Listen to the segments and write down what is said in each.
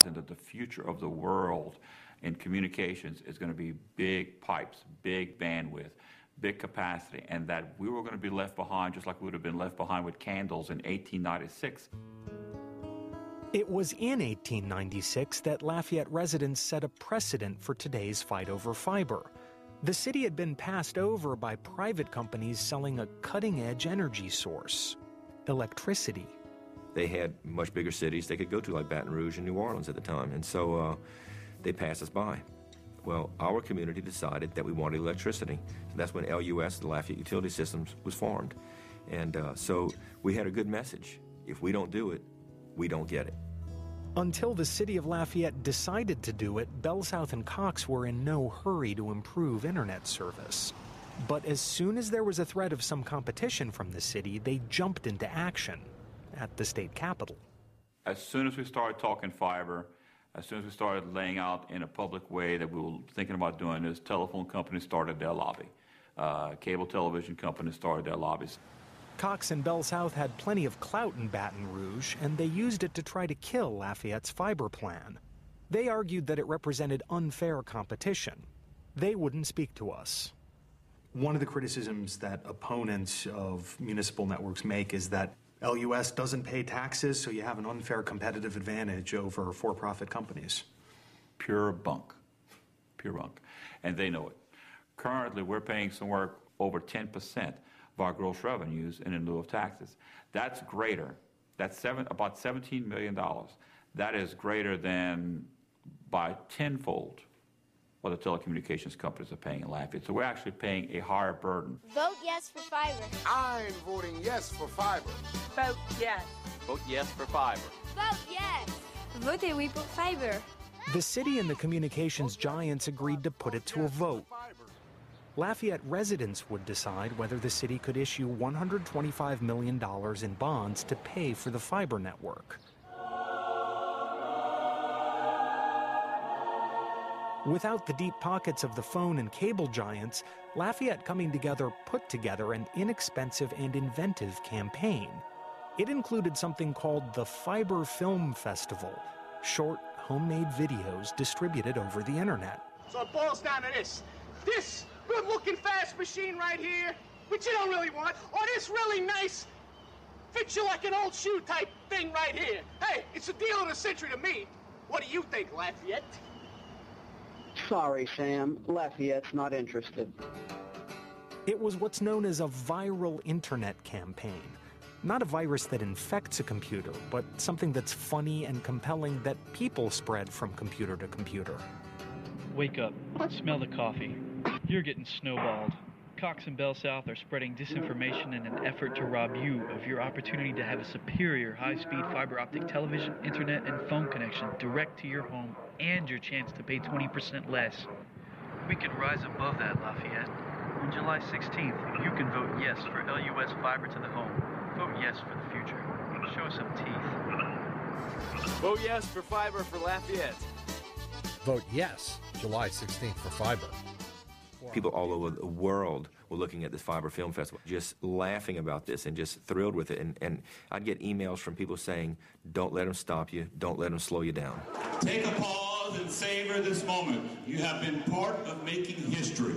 and that the future of the world in communications is going to be big pipes, big bandwidth, big capacity, and that we were going to be left behind just like we would have been left behind with candles in 1896. It was in 1896 that Lafayette residents set a precedent for today's fight over fiber. The city had been passed over by private companies selling a cutting-edge energy source, electricity. They had much bigger cities they could go to, like Baton Rouge and New Orleans at the time, and so they passed us by. Well, our community decided that we wanted electricity. So that's when LUS, the Lafayette Utility Systems, was formed. And so we had a good message. If we don't do it, we don't get it. Until the city of Lafayette decided to do it, Bell South and Cox were in no hurry to improve internet service. But as soon as there was a threat of some competition from the city, they jumped into action at the state capitol. As soon as we started talking fiber, as soon as we started laying out in a public way that we were thinking about doing this, telephone companies started their lobby. Cable television companies started their lobbies. Cox and Bell South had plenty of clout in Baton Rouge, and they used it to try to kill Lafayette's fiber plan. They argued that it represented unfair competition. They wouldn't speak to us. One of the criticisms that opponents of municipal networks make is that LUS doesn't pay taxes, so you have an unfair competitive advantage over for-profit companies. Pure bunk. Pure bunk. And they know it. Currently, we're paying somewhere over 10% of our gross revenues in lieu of taxes. That's greater. That's about $17 million. That is greater than by tenfold what the telecommunications companies are paying in Lafayette. So we're actually paying a higher burden. Vote yes for fiber. I'm voting yes for fiber. Vote yes. Vote yes for fiber. Vote yes. Votez oui pour fiber. The city and the communications giants agreed to put it to a vote. Lafayette residents would decide whether the city could issue $125 million in bonds to pay for the fiber network. Without the deep pockets of the phone and cable giants, Lafayette coming together put together an inexpensive and inventive campaign. It included something called the Fiber Film Festival, short, homemade videos distributed over the internet. So it boils down to this. This good-looking fast machine right here, which you don't really want, or this really nice, fits you like an old shoe type thing right here. Hey, it's a deal of the century to me. What do you think, Lafayette? Sorry, Sam. Lafayette's not interested. It was what's known as a viral internet campaign. Not a virus that infects a computer, but something that's funny and compelling that people spread from computer to computer. Wake up. Smell the coffee. You're getting snowballed. Cox and Bell South are spreading disinformation in an effort to rob you of your opportunity to have a superior high-speed fiber optic television, internet, and phone connection direct to your home and your chance to pay 20% less. We can rise above that, Lafayette. On July 16th, you can vote yes for LUS fiber to the home. Vote yes for the future. Show some teeth. Vote yes for fiber for Lafayette. Vote yes, July 16th for fiber. People all over the world were looking at this Fiber Film Festival, just laughing about this and just thrilled with it. And I'd get emails from people saying, don't let them stop you, don't let them slow you down. Take a pause and savor this moment. You have been part of making history.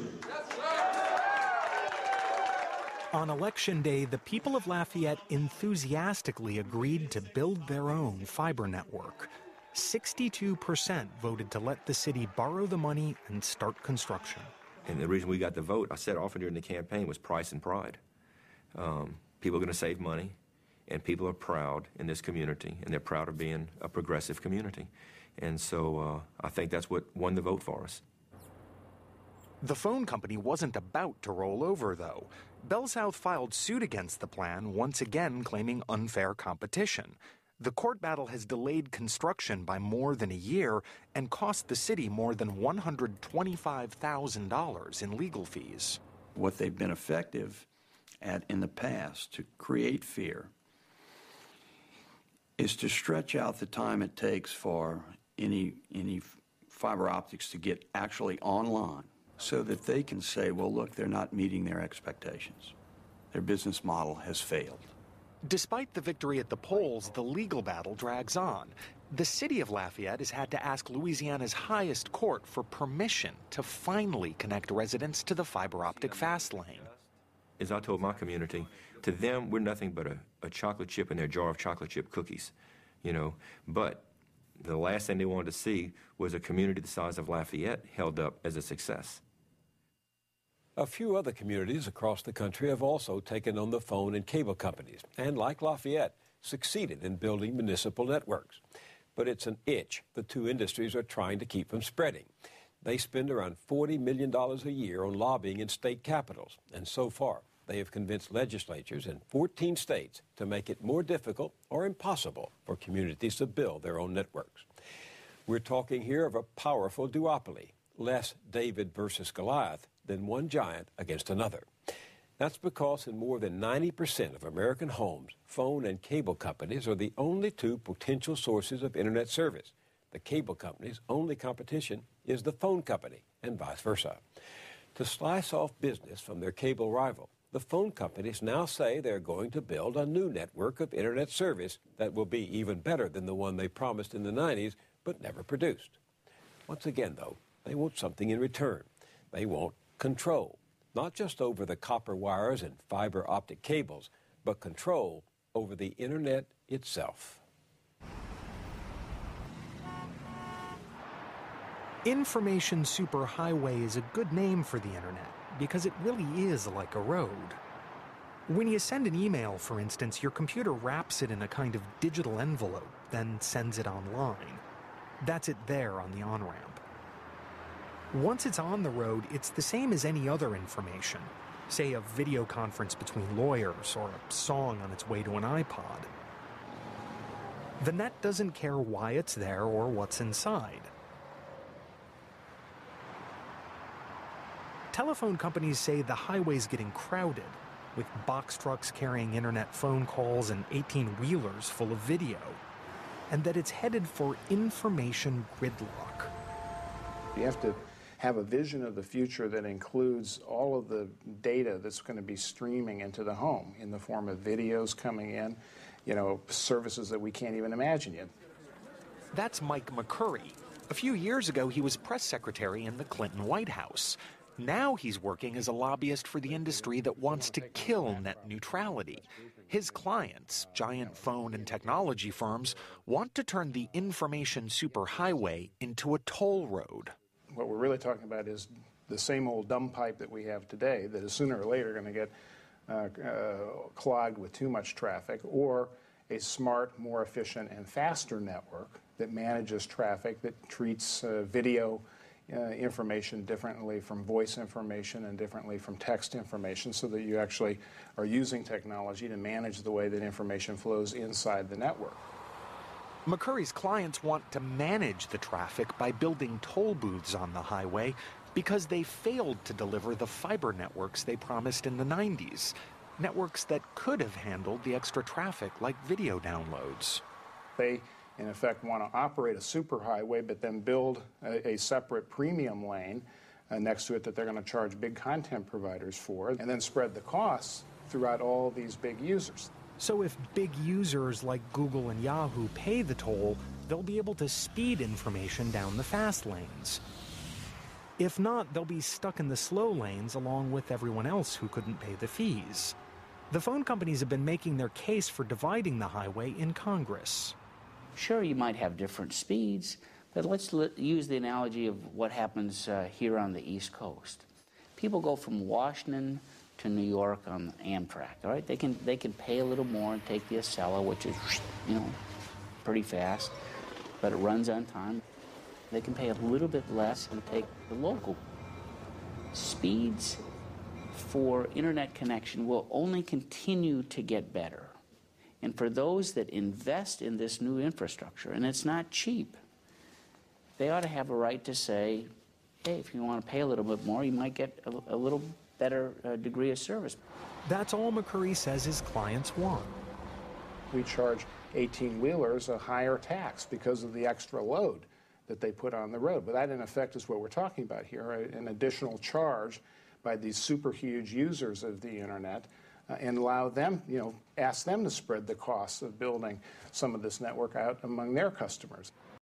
On Election Day, the people of Lafayette enthusiastically agreed to build their own fiber network. 62% voted to let the city borrow the money and start construction. And the reason we got the vote, I said often during the campaign, was price and pride. People are going to save money, and people are proud in this community, and they're proud of being a progressive community. And so I think that's what won the vote for us. The phone company wasn't about to roll over, though. Bell South filed suit against the plan, once again claiming unfair competition. The court battle has delayed construction by more than a year and cost the city more than $125,000 in legal fees. What they've been effective at in the past to create fear is to stretch out the time it takes for any fiber optics to get actually online so that they can say, well, look, they're not meeting their expectations. Their business model has failed. Despite the victory at the polls, the legal battle drags on. The city of Lafayette has had to ask Louisiana's highest court for permission to finally connect residents to the fiber optic fast lane. As I told my community, to them, we're nothing but a chocolate chip in their jar of chocolate chip cookies, you know. But the last thing they wanted to see was a community the size of Lafayette held up as a success. A few other communities across the country have also taken on the phone and cable companies, and like Lafayette, succeeded in building municipal networks. But it's an itch the two industries are trying to keep from spreading. They spend around $40 million a year on lobbying in state capitals, and so far, they have convinced legislatures in 14 states to make it more difficult or impossible for communities to build their own networks. We're talking here of a powerful duopoly, less David versus Goliath than one giant against another. That's because in more than 90% of American homes, phone and cable companies are the only two potential sources of internet service. The cable company's only competition is the phone company, and vice versa. To slice off business from their cable rival, the phone companies now say they're going to build a new network of internet service that will be even better than the one they promised in the 90s but never produced. Once again, though, they want something in return. They want control, not just over the copper wires and fiber optic cables, but control over the internet itself. Information superhighway is a good name for the internet because it really is like a road. When you send an email, for instance, your computer wraps it in a kind of digital envelope, then sends it online. That's it there on the on-ramp. Once it's on the road, it's the same as any other information, say a video conference between lawyers or a song on its way to an iPod. The net doesn't care why it's there or what's inside. Telephone companies say the highway's getting crowded, with box trucks carrying internet phone calls and 18-wheelers full of video, and that it's headed for information gridlock. You have to have a vision of the future that includes all of the data that's going to be streaming into the home in the form of videos coming in, you know, services that we can't even imagine yet. That's Mike McCurry. A few years ago, he was press secretary in the Clinton White House. Now he's working as a lobbyist for the industry that wants to kill net neutrality. His clients, giant phone and technology firms, want to turn the information superhighway into a toll road. What we're really talking about is the same old dumb pipe that we have today that is sooner or later going to get clogged with too much traffic, or a smart, more efficient, and faster network that manages traffic, that treats video information differently from voice information and differently from text information, so that you actually are using technology to manage the way that information flows inside the network. McCurry's clients want to manage the traffic by building toll booths on the highway because they failed to deliver the fiber networks they promised in the 90s, networks that could have handled the extra traffic like video downloads. They, in effect, want to operate a superhighway but then build a separate premium lane next to it that they're going to charge big content providers for, and then spread the costs throughout all these big users. So if big users like Google and Yahoo pay the toll, they'll be able to speed information down the fast lanes. If not, they'll be stuck in the slow lanes along with everyone else who couldn't pay the fees. The phone companies have been making their case for dividing the highway in Congress. Sure, you might have different speeds, but let's use the analogy of what happens here on the East Coast. People go from Washington to New York on Amtrak, all right? They can pay a little more and take the Acela, which is, you know, pretty fast, but it runs on time. They can pay a little bit less and take the local. Speeds for internet connection will only continue to get better. And for those that invest in this new infrastructure, and it's not cheap, they ought to have a right to say, hey, if you want to pay a little bit more, you might get a little better degree of service. That's all McCurry says his clients want. We charge 18-wheelers a higher tax because of the extra load that they put on the road. But that, in effect, is what we're talking about here, an additional charge by these super huge users of the internet and allow them, ask them to spread the costs of building some of this network out among their customers.